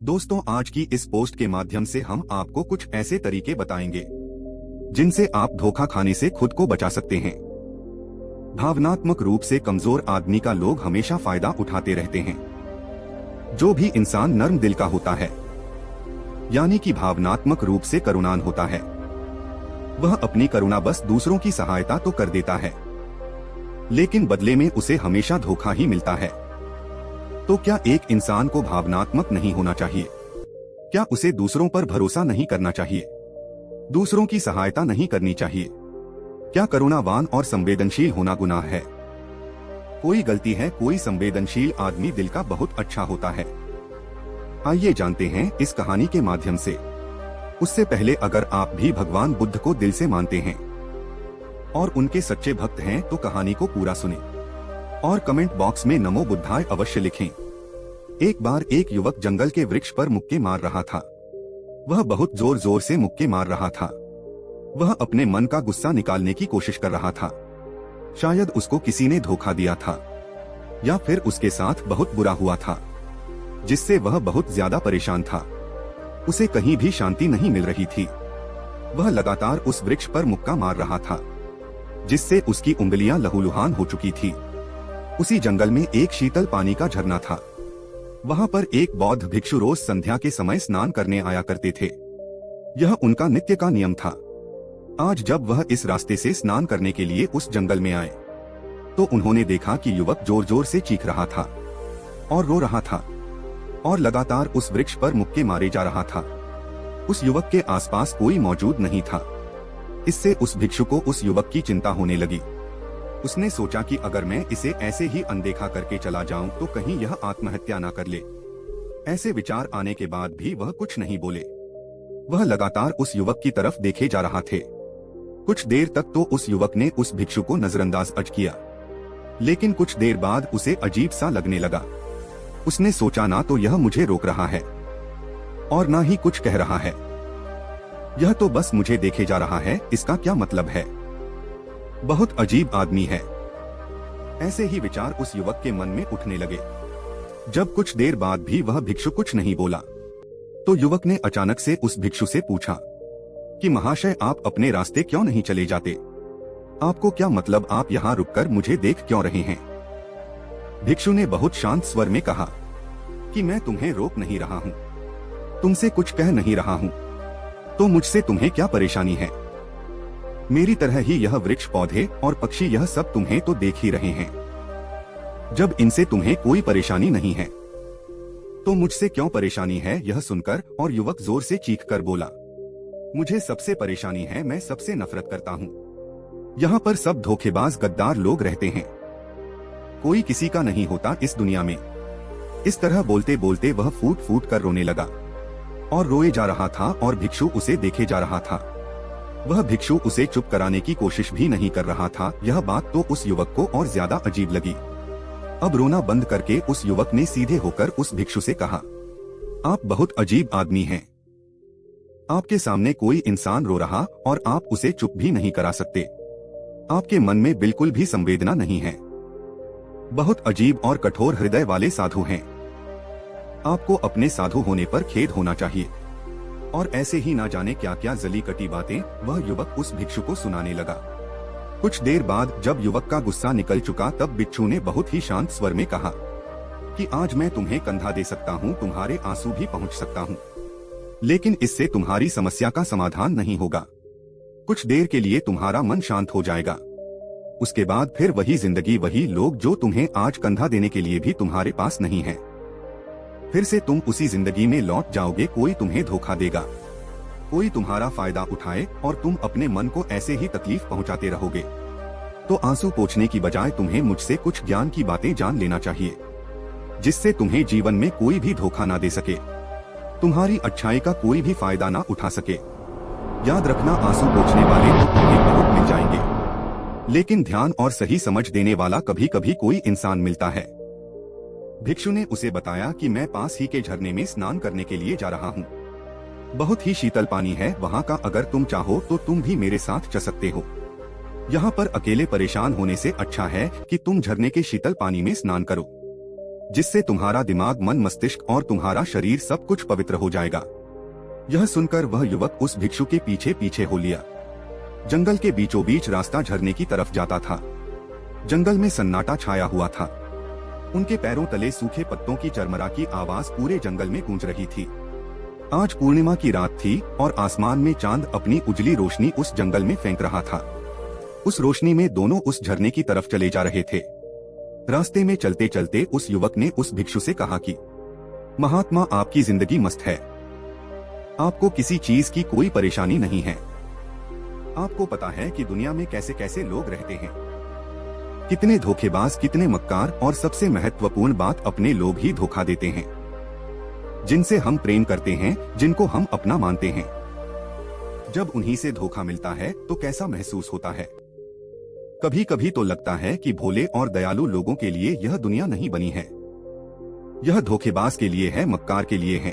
दोस्तों, आज की इस पोस्ट के माध्यम से हम आपको कुछ ऐसे तरीके बताएंगे जिनसे आप धोखा खाने से खुद को बचा सकते हैं। भावनात्मक रूप से कमजोर आदमी का लोग हमेशा फायदा उठाते रहते हैं। जो भी इंसान नर्म दिल का होता है, यानी कि भावनात्मक रूप से करुणान होता है, वह अपनी करुणा बस दूसरों की सहायता तो कर देता है, लेकिन बदले में उसे हमेशा धोखा ही मिलता है। तो क्या एक इंसान को भावनात्मक नहीं होना चाहिए? क्या उसे दूसरों पर भरोसा नहीं करना चाहिए? दूसरों की सहायता नहीं करनी चाहिए? क्या करुणावान और संवेदनशील होना गुनाह है? कोई गलती है? कोई संवेदनशील आदमी दिल का बहुत अच्छा होता है। आइए जानते हैं इस कहानी के माध्यम से। उससे पहले अगर आप भी भगवान बुद्ध को दिल से मानते हैं और उनके सच्चे भक्त हैं तो कहानी को पूरा सुने और कमेंट बॉक्स में नमो बुद्धाय अवश्य लिखें। एक बार एक युवक जंगल के वृक्ष पर मुक्के मार रहा था। वह बहुत जोर जोर से मुक्के मार रहा था। वह अपने मन का गुस्सा निकालने की कोशिश कर रहा था। शायद उसको किसी ने धोखा दिया था या फिर उसके साथ बहुत बुरा हुआ था, जिससे वह बहुत ज्यादा परेशान था। उसे कहीं भी शांति नहीं मिल रही थी। वह लगातार उस वृक्ष पर मुक्का मार रहा था, जिससे उसकी उंगलियां लहूलुहान हो चुकी थी। उसी जंगल में एक शीतल पानी का झरना था। वहां पर एक बौद्ध भिक्षु रोज संध्या के समय स्नान करने आया करते थे। यह उनका नित्य का नियम था। आज जब वह इस रास्ते से स्नान करने के लिए उस जंगल में आए, तो उन्होंने देखा कि युवक जोर जोर से चीख रहा था और रो रहा था और लगातार उस वृक्ष पर मुक्के मारे जा रहा था। उस युवक के आसपास कोई मौजूद नहीं था। इससे उस भिक्षु को उस युवक की चिंता होने लगी। उसने सोचा कि अगर मैं इसे ऐसे ही अनदेखा करके चला जाऊं तो कहीं यह आत्महत्या ना कर ले। ऐसे विचार आने के बाद भी वह कुछ नहीं बोले। वह लगातार उस युवक की तरफ देखे जा रहा थे। कुछ देर तक तो उस युवक ने उस भिक्षु को नजरअंदाज किया, लेकिन कुछ देर बाद उसे अजीब सा लगने लगा। उसने सोचा, ना तो यह मुझे रोक रहा है और ना ही कुछ कह रहा है। यह तो बस मुझे देखे जा रहा है। इसका क्या मतलब है? बहुत अजीब आदमी है। ऐसे ही विचार उस युवक के मन में उठने लगे। जब कुछ देर बाद भी वह भिक्षु कुछ नहीं बोला, तो युवक ने अचानक से उस भिक्षु से पूछा कि महाशय, आप अपने रास्ते क्यों नहीं चले जाते? आपको क्या मतलब, आप यहाँ रुककर मुझे देख क्यों रहे हैं? भिक्षु ने बहुत शांत स्वर में कहा कि मैं तुम्हें रोक नहीं रहा हूँ, तुमसे कुछ कह नहीं रहा हूँ, तो मुझसे तुम्हें क्या परेशानी है? मेरी तरह ही यह वृक्ष, पौधे और पक्षी, यह सब तुम्हें तो देख ही रहे हैं। जब इनसे तुम्हें कोई परेशानी नहीं है, तो मुझसे क्यों परेशानी है? यह सुनकर और युवक जोर से चीख कर बोला, मुझे सबसे परेशानी है, मैं सबसे नफरत करता हूँ। यहाँ पर सब धोखेबाज गद्दार लोग रहते हैं। कोई किसी का नहीं होता इस दुनिया में। इस तरह बोलते बोलते वह फूट फूट कर रोने लगा और रोए जा रहा था और भिक्षु उसे देखे जा रहा था। वह भिक्षु उसे चुप कराने की कोशिश भी नहीं कर रहा था। यह बात तो उस युवक को और ज्यादा अजीब लगी। अब रोना बंद करके उस युवक ने सीधे होकर उस भिक्षु से कहा, आप बहुत अजीब आदमी हैं। आपके सामने कोई इंसान रो रहा और आप उसे चुप भी नहीं करा सकते। आपके मन में बिल्कुल भी संवेदना नहीं है। बहुत अजीब और कठोर हृदय वाले साधु हैं। आपको अपने साधु होने पर खेद होना चाहिए। और ऐसे ही ना जाने क्या क्या जली कटी बातें वह युवक उस भिक्षु को सुनाने लगा। कुछ देर बाद जब युवक का गुस्सा निकल चुका, तब भिक्षु ने बहुत ही शांत स्वर में कहा कि आज मैं तुम्हें कंधा दे सकता हूँ, तुम्हारे आंसू भी पहुँच सकता हूँ, लेकिन इससे तुम्हारी समस्या का समाधान नहीं होगा। कुछ देर के लिए तुम्हारा मन शांत हो जाएगा, उसके बाद फिर वही जिंदगी, वही लोग जो तुम्हें आज कंधा देने के लिए भी तुम्हारे पास नहीं है। फिर से तुम उसी जिंदगी में लौट जाओगे। कोई तुम्हें धोखा देगा, कोई तुम्हारा फायदा उठाए और तुम अपने मन को ऐसे ही तकलीफ पहुंचाते रहोगे। तो आंसू पोंछने की बजाय तुम्हें मुझसे कुछ ज्ञान की बातें जान लेना चाहिए, जिससे तुम्हें जीवन में कोई भी धोखा ना दे सके, तुम्हारी अच्छाई का कोई भी फायदा ना उठा सके। याद रखना, आंसू पोंछने वाले तो तुम्हें बहुत मिल जाएंगे, लेकिन ध्यान और सही समझ देने वाला कभी कभी कोई इंसान मिलता है। भिक्षु ने उसे बताया कि मैं पास ही के झरने में स्नान करने के लिए जा रहा हूँ। बहुत ही शीतल पानी है वहाँ का, अगर तुम चाहो तो तुम भी मेरे साथ चल सकते हो। यहाँ पर अकेले परेशान होने से अच्छा है कि तुम झरने के शीतल पानी में स्नान करो। जिससे तुम्हारा दिमाग, मन, मस्तिष्क और तुम्हारा शरीर सब कुछ पवित्र हो जाएगा। यह सुनकर वह युवक उस भिक्षु के पीछे पीछे हो लिया। जंगल के बीचों बीच रास्ता झरने की तरफ जाता था। जंगल में सन्नाटा छाया हुआ था। उनके पैरों तले सूखे पत्तों की चरमरा की आवाज पूरे जंगल में गूंज रही थी। आज पूर्णिमा की रात थी और आसमान में चांद अपनी उजली रोशनी उस जंगल में फेंक रहा था। उस रोशनी में दोनों उस झरने की तरफ चले जा रहे थे। रास्ते में चलते चलते उस युवक ने उस भिक्षु से कहा कि महात्मा, आपकी जिंदगी मस्त है। आपको किसी चीज की कोई परेशानी नहीं है। आपको पता है कि दुनिया में कैसे कैसे लोग रहते हैं, कितने धोखेबाज, कितने मक्कार, और सबसे महत्वपूर्ण बात, अपने लोग ही धोखा देते हैं, जिनसे हम प्रेम करते हैं, जिनको हम अपना मानते हैं। जब उन्हीं से धोखा मिलता है तो कैसा महसूस होता है। कभी कभी तो लगता है कि भोले और दयालु लोगों के लिए यह दुनिया नहीं बनी है। यह धोखेबाज के लिए है, मक्कार के लिए है।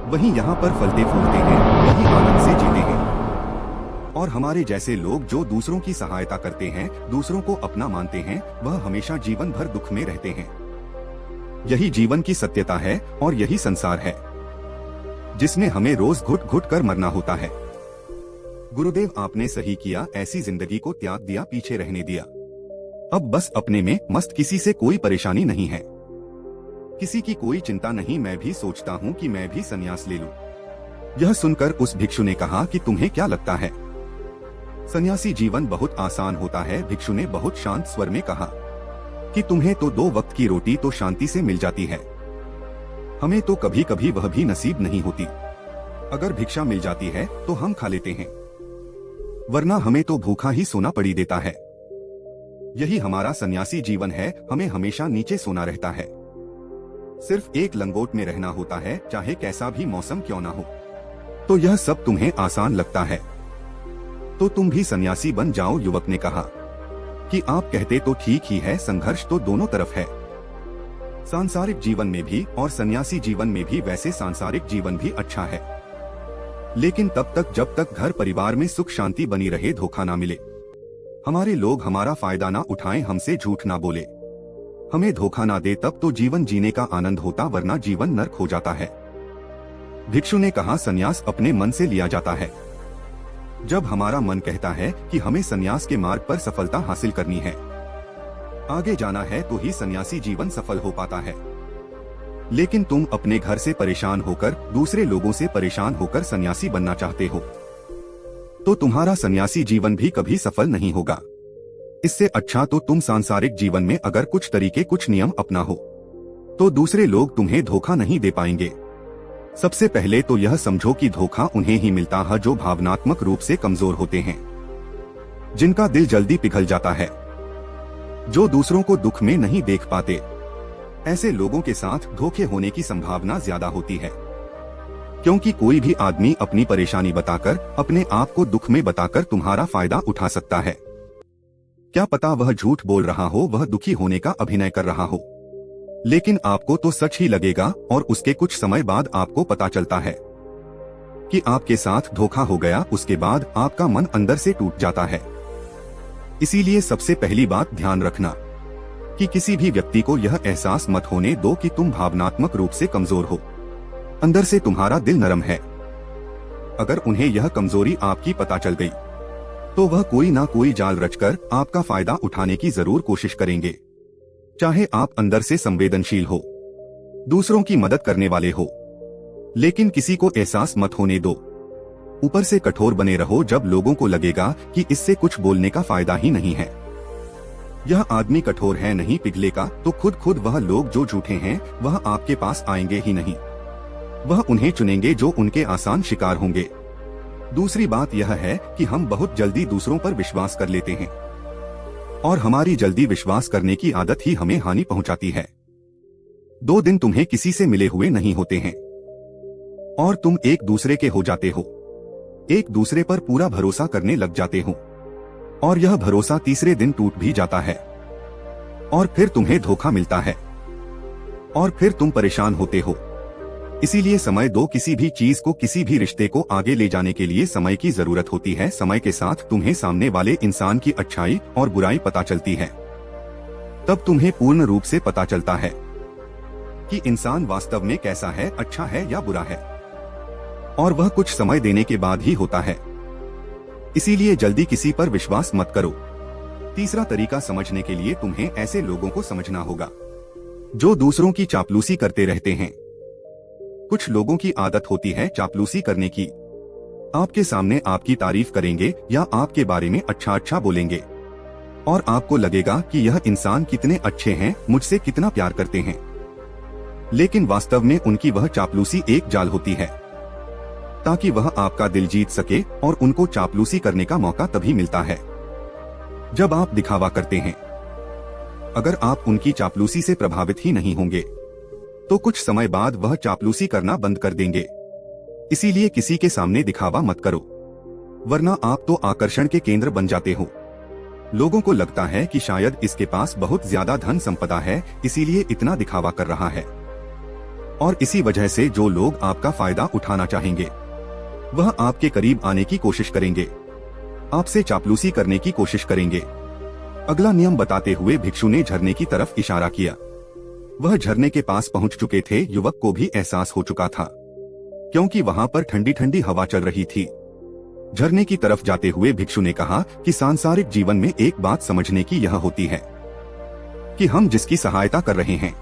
वही यहाँ पर फलते फूलते हैं, वही आनंद से जीते हैं। और हमारे जैसे लोग जो दूसरों की सहायता करते हैं, दूसरों को अपना मानते हैं, वह हमेशा जीवन भर दुख में रहते हैं। यही जीवन की सत्यता है और यही संसार है, जिसमें हमें रोज घुट घुट कर मरना होता है। गुरुदेव, आपने सही किया, ऐसी जिंदगी को त्याग दिया, पीछे रहने दिया। अब बस अपने में मस्त, किसी से कोई परेशानी नहीं है, किसी की कोई चिंता नहीं। मैं भी सोचता हूँ कि मैं भी संन्यास ले लूं। यह सुनकर उस भिक्षु ने कहा कि तुम्हें क्या लगता है, सन्यासी जीवन बहुत आसान होता है। भिक्षु ने बहुत शांत स्वर में कहा कि तुम्हें तो 2 वक्त की रोटी तो शांति से मिल जाती है, हमें तो कभी कभी वह भी नसीब नहीं होती। अगर भिक्षा मिल जाती है तो हम खा लेते हैं, वरना हमें तो भूखा ही सोना पड़ी देता है। यही हमारा सन्यासी जीवन है, हमें हमेशा नीचे सोना रहता है। सिर्फ एक लंगोट में रहना होता है, चाहे कैसा भी मौसम क्यों ना हो। तो यह सब तुम्हें आसान लगता है, तो तुम भी सन्यासी बन जाओ। युवक ने कहा कि आप कहते तो ठीक ही है, संघर्ष तो दोनों तरफ है, सांसारिक जीवन में भी और सन्यासी जीवन में भी। वैसे सांसारिक जीवन भी अच्छा है, लेकिन तब तक जब तक घर परिवार में सुख शांति बनी रहे, धोखा ना मिले, हमारे लोग हमारा फायदा ना उठाएं, हमसे झूठ ना बोले, हमें धोखा ना दे, तब तो जीवन जीने का आनंद होता, वरना जीवन नर्क हो जाता है। भिक्षु ने कहा, संन्यास अपने मन से लिया जाता है। जब हमारा मन कहता है कि हमें संन्यास के मार्ग पर सफलता हासिल करनी है, आगे जाना है, तो ही सन्यासी जीवन सफल हो पाता है। लेकिन तुम अपने घर से परेशान होकर, दूसरे लोगों से परेशान होकर सन्यासी बनना चाहते हो, तो तुम्हारा सन्यासी जीवन भी कभी सफल नहीं होगा। इससे अच्छा तो तुम सांसारिक जीवन में अगर कुछ तरीके, कुछ नियम अपना हो, तो दूसरे लोग तुम्हें धोखा नहीं दे पाएंगे। सबसे पहले तो यह समझो कि धोखा उन्हें ही मिलता है जो भावनात्मक रूप से कमजोर होते हैं, जिनका दिल जल्दी पिघल जाता है, जो दूसरों को दुख में नहीं देख पाते। ऐसे लोगों के साथ धोखे होने की संभावना ज्यादा होती है, क्योंकि कोई भी आदमी अपनी परेशानी बताकर, अपने आप को दुख में बताकर तुम्हारा फायदा उठा सकता है। क्या पता वह झूठ बोल रहा हो, वह दुखी होने का अभिनय कर रहा हो, लेकिन आपको तो सच ही लगेगा और उसके कुछ समय बाद आपको पता चलता है कि आपके साथ धोखा हो गया। उसके बाद आपका मन अंदर से टूट जाता है। इसीलिए सबसे पहली बात ध्यान रखना कि किसी भी व्यक्ति को यह एहसास मत होने दो कि तुम भावनात्मक रूप से कमजोर हो, अंदर से तुम्हारा दिल नरम है। अगर उन्हें यह कमजोरी आपकी पता चल गई, तो वह कोई ना कोई जाल रचकर आपका फायदा उठाने की जरूर कोशिश करेंगे। चाहे आप अंदर से संवेदनशील हो, दूसरों की मदद करने वाले हो, लेकिन किसी को एहसास मत होने दो। ऊपर से कठोर बने रहो, जब लोगों को लगेगा कि इससे कुछ बोलने का फायदा ही नहीं है, यह आदमी कठोर है, नहीं पिघलेगा, तो खुद वह लोग जो झूठे हैं वह आपके पास आएंगे ही नहीं। वह उन्हें चुनेंगे जो उनके आसान शिकार होंगे। दूसरी बात यह है कि हम बहुत जल्दी दूसरों पर विश्वास कर लेते हैं, और हमारी जल्दी विश्वास करने की आदत ही हमें हानि पहुंचाती है। 2 दिन तुम्हें किसी से मिले हुए नहीं होते हैं और तुम एक दूसरे के हो जाते हो, एक दूसरे पर पूरा भरोसा करने लग जाते हो, और यह भरोसा तीसरे दिन टूट भी जाता है, और फिर तुम्हें धोखा मिलता है, और फिर तुम परेशान होते हो। इसीलिए समय दो। किसी भी चीज को, किसी भी रिश्ते को आगे ले जाने के लिए समय की जरूरत होती है। समय के साथ तुम्हें सामने वाले इंसान की अच्छाई और बुराई पता चलती है, तब तुम्हें पूर्ण रूप से पता चलता है कि इंसान वास्तव में कैसा है, अच्छा है या बुरा है, और वह कुछ समय देने के बाद ही होता है। इसीलिए जल्दी किसी पर विश्वास मत करो। तीसरा तरीका समझने के लिए तुम्हें ऐसे लोगों को समझना होगा जो दूसरों की चापलूसी करते रहते हैं। कुछ लोगों की आदत होती है चापलूसी करने की। आपके सामने आपकी तारीफ करेंगे या आपके बारे में अच्छा अच्छा बोलेंगे और आपको लगेगा कि यह इंसान कितने अच्छे हैं, मुझसे कितना प्यार करते हैं। लेकिन वास्तव में उनकी वह चापलूसी एक जाल होती है ताकि वह आपका दिल जीत सके, और उनको चापलूसी करने का मौका तभी मिलता है जब आप दिखावा करते हैं। अगर आप उनकी चापलूसी से प्रभावित ही नहीं होंगे तो कुछ समय बाद वह चापलूसी करना बंद कर देंगे। इसीलिए किसी के सामने दिखावा मत करो, वरना आप तो आकर्षण के केंद्र बन जाते हो। लोगों को लगता है कि शायद इसके पास बहुत ज्यादा धन संपदा है, इसीलिए इतना दिखावा कर रहा है, और इसी वजह से जो लोग आपका फायदा उठाना चाहेंगे वह आपके करीब आने की कोशिश करेंगे, आपसे चापलूसी करने की कोशिश करेंगे। अगला नियम बताते हुए भिक्षु ने झरने की तरफ इशारा किया। वह झरने के पास पहुंच चुके थे। युवक को भी एहसास हो चुका था क्योंकि वहां पर ठंडी ठंडी हवा चल रही थी। झरने की तरफ जाते हुए भिक्षु ने कहा कि सांसारिक जीवन में एक बात समझने की यह होती है कि हम जिसकी सहायता कर रहे हैं,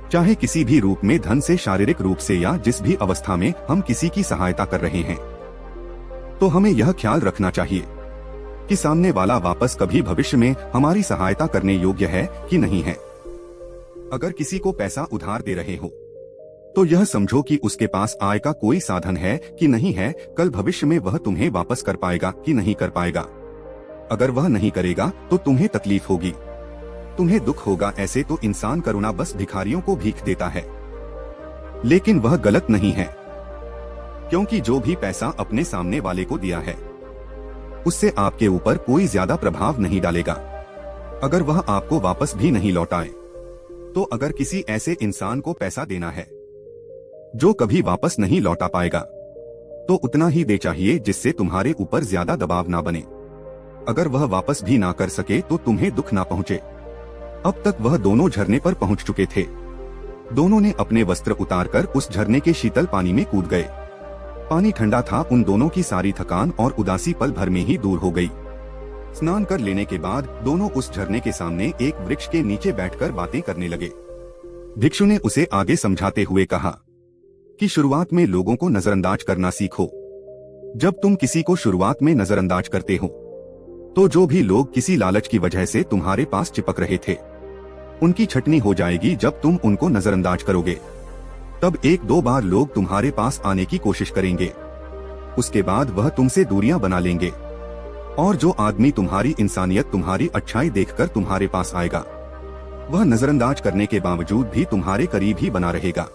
चाहे किसी भी रूप में, धन से, शारीरिक रूप से, या जिस भी अवस्था में हम किसी की सहायता कर रहे हैं, तो हमें यह ख्याल रखना चाहिए कि सामने वाला वापस कभी भविष्य में हमारी सहायता करने योग्य है कि नहीं है। अगर किसी को पैसा उधार दे रहे हो तो यह समझो कि उसके पास आय का कोई साधन है कि नहीं है, कल भविष्य में वह तुम्हें वापस कर पाएगा कि नहीं कर पाएगा। अगर वह नहीं करेगा तो तुम्हें तकलीफ होगी, तुम्हें दुख होगा। ऐसे तो इंसान करुणा बस भिखारियों को भीख देता है, लेकिन वह गलत नहीं है, क्योंकि जो भी पैसा अपने सामने वाले को दिया है उससे आपके ऊपर कोई ज्यादा प्रभाव नहीं डालेगा अगर वह आपको वापस भी नहीं लौटाए। तो अगर किसी ऐसे इंसान को पैसा देना है जो कभी वापस नहीं लौटा पाएगा, तो उतना ही दे चाहिए जिससे तुम्हारे ऊपर ज्यादा दबाव ना बने। अगर वह वापस भी ना कर सके तो तुम्हें दुख ना पहुंचे। अब तक वह दोनों झरने पर पहुंच चुके थे। दोनों ने अपने वस्त्र उतारकर उस झरने के शीतल पानी में कूद गए। पानी ठंडा था। उन दोनों की सारी थकान और उदासी पल भर में ही दूर हो गई। स्नान कर लेने के बाद दोनों उस झरने के सामने एक वृक्ष के नीचे बैठकर बातें करने लगे। भिक्षु ने उसे आगे समझाते हुए कहा कि शुरुआत में लोगों को नजरअंदाज करना सीखो। जब तुम किसी को शुरुआत में नजरअंदाज करते हो तो जो भी लोग किसी लालच की वजह से तुम्हारे पास चिपक रहे थे, उनकी छटनी हो जाएगी। जब तुम उनको नजरअंदाज करोगे तब एक दो बार लोग तुम्हारे पास आने की कोशिश करेंगे। उसके बाद वह तुमसे दूरियां बना लेंगे, और जो आदमी तुम्हारी इंसानियत, तुम्हारी अच्छाई देखकर तुम्हारे पास आएगा, वह नजरअंदाज करने के बावजूद भी तुम्हारे करीब ही बना रहेगा।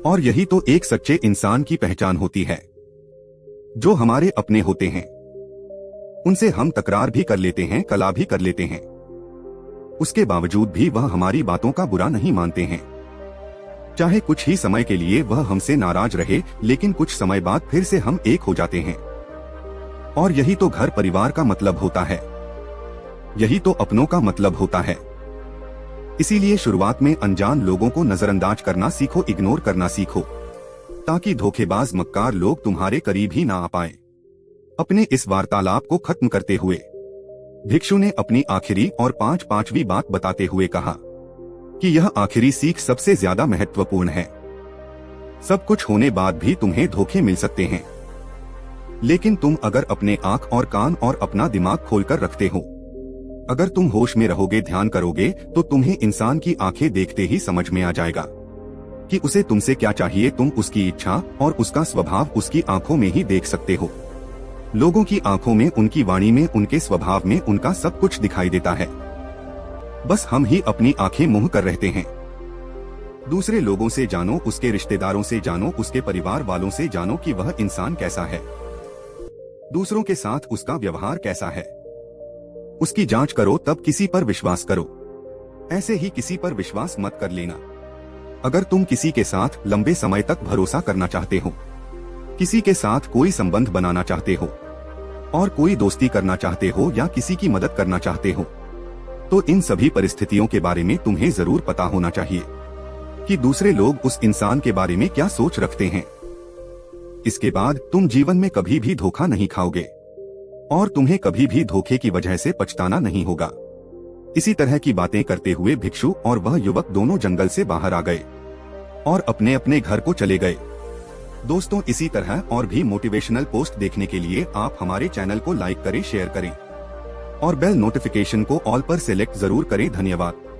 और यही तो एक सच्चे इंसान की पहचान होती है। जो हमारे अपने होते हैं उनसे हम तकरार भी कर लेते हैं, कला भी कर लेते हैं, उसके बावजूद भी वह हमारी बातों का बुरा नहीं मानते हैं। चाहे कुछ ही समय के लिए वह हमसे नाराज रहे, लेकिन कुछ समय बाद फिर से हम एक हो जाते हैं। और यही तो घर परिवार का मतलब होता है, यही तो अपनों का मतलब होता है। इसीलिए शुरुआत में अनजान लोगों को नजरअंदाज करना सीखो, इग्नोर करना सीखो, ताकि धोखेबाज मक्कार लोग तुम्हारे करीब ही ना आ पाए। अपने इस वार्तालाप को खत्म करते हुए भिक्षु ने अपनी आखिरी और पांचवी बात बताते हुए कहा कि यह आखिरी सीख सबसे ज्यादा महत्वपूर्ण है। सब कुछ होने बाद भी तुम्हें धोखे मिल सकते हैं, लेकिन तुम अगर अपने आंख और कान और अपना दिमाग खोलकर रखते हो, अगर तुम होश में रहोगे, ध्यान करोगे, तो तुम्हें इंसान की आंखें देखते ही समझ में आ जाएगा कि उसे तुमसे क्या चाहिए। तुम उसकी इच्छा और उसका स्वभाव उसकी आंखों में ही देख सकते हो। लोगों की आंखों में, उनकी वाणी में, उनके स्वभाव में उनका सब कुछ दिखाई देता है। बस हम ही अपनी आंखें मुंह कर रहते हैं। दूसरे लोगों से जानो, उसके रिश्तेदारों से जानो, उसके परिवार वालों से जानो कि वह इंसान कैसा है, दूसरों के साथ उसका व्यवहार कैसा है। उसकी जांच करो, तब किसी पर विश्वास करो। ऐसे ही किसी पर विश्वास मत कर लेना। अगर तुम किसी के साथ लंबे समय तक भरोसा करना चाहते हो, किसी के साथ कोई संबंध बनाना चाहते हो, और कोई दोस्ती करना चाहते हो या किसी की मदद करना चाहते हो, तो इन सभी परिस्थितियों के बारे में तुम्हें जरूर पता होना चाहिए। कि दूसरे लोग उस इंसान के बारे में क्या सोच रखते हैं। इसके बाद तुम जीवन में कभी भी धोखा नहीं खाओगे और तुम्हें कभी भी धोखे की वजह से पछताना नहीं होगा। इसी तरह की बातें करते हुए भिक्षु और वह युवक दोनों जंगल से बाहर आ गए और अपने अपने घर को चले गए। दोस्तों, इसी तरह और भी मोटिवेशनल पोस्ट देखने के लिए आप हमारे चैनल को लाइक करें, शेयर करें और बेल नोटिफिकेशन को ऑल पर सेलेक्ट जरूर करें। धन्यवाद।